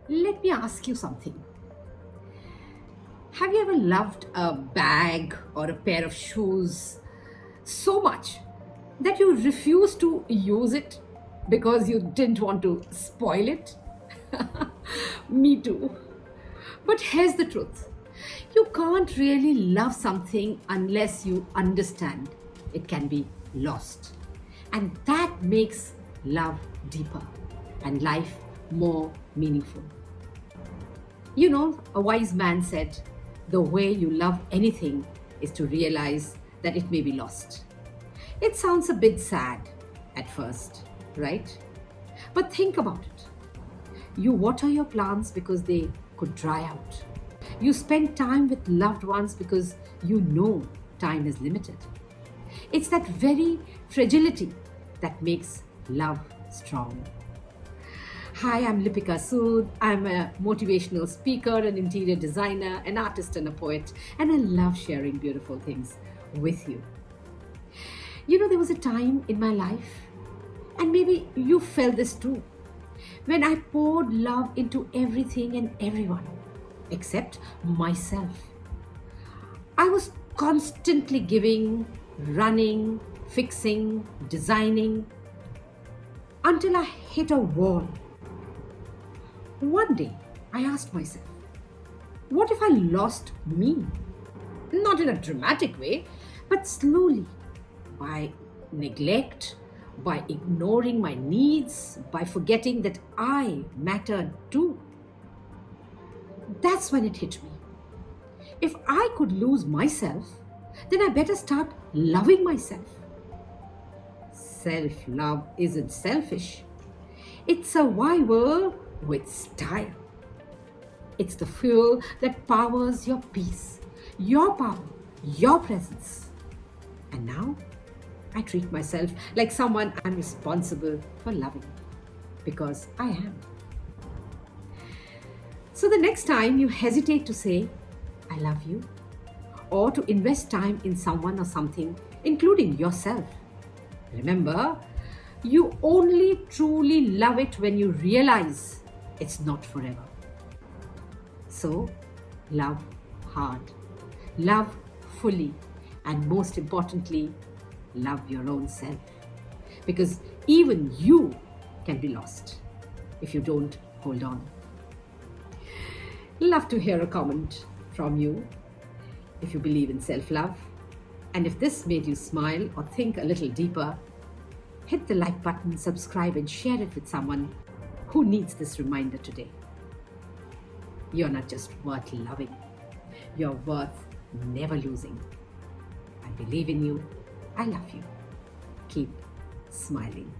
Let me ask you something. Have you ever loved a bag or a pair of shoes so much that you refused to use it because you didn't want to spoil it? Me too. But here's the truth, you can't really love something unless you understand it can be lost. And that makes love deeper and life more meaningful. You know, a wise man said, the way you love anything is to realize that it may be lost. It sounds a bit sad at first, right? But think about it. You water your plants because they could dry out. You spend time with loved ones because you know time is limited. It's that very fragility that makes love strong. Hi, I'm Lipika Sud. I'm a motivational speaker, an interior designer, an artist, and a poet, and I love sharing beautiful things with you. You know, there was a time in my life, and maybe you felt this too, when I poured love into everything and everyone except myself. I was constantly giving, running, fixing, designing until I hit a wall. One day, I asked myself, what if I lost me? Not in a dramatic way, but slowly, by neglect, by ignoring my needs, by forgetting that I mattered too. That's when it hit me. If I could lose myself, then I better start loving myself. Self love isn't selfish, it's survival with style. It's the fuel that powers your peace, your power, your presence. And now I treat myself like someone I'm responsible for loving because I am. So the next time you hesitate to say, I love you, or to invest time in someone or something, including yourself, remember, you only truly love it when you realize it's not forever. So, love hard, love fully, and most importantly, love your own self. Because even you can be lost if you don't hold on. Love to hear a comment from you if you believe in self love. And if this made you smile or think a little deeper, hit the like button, subscribe, and share it with someone who needs this reminder today. You're not just worth loving, you're worth never losing. I believe in you. I love you. Keep smiling.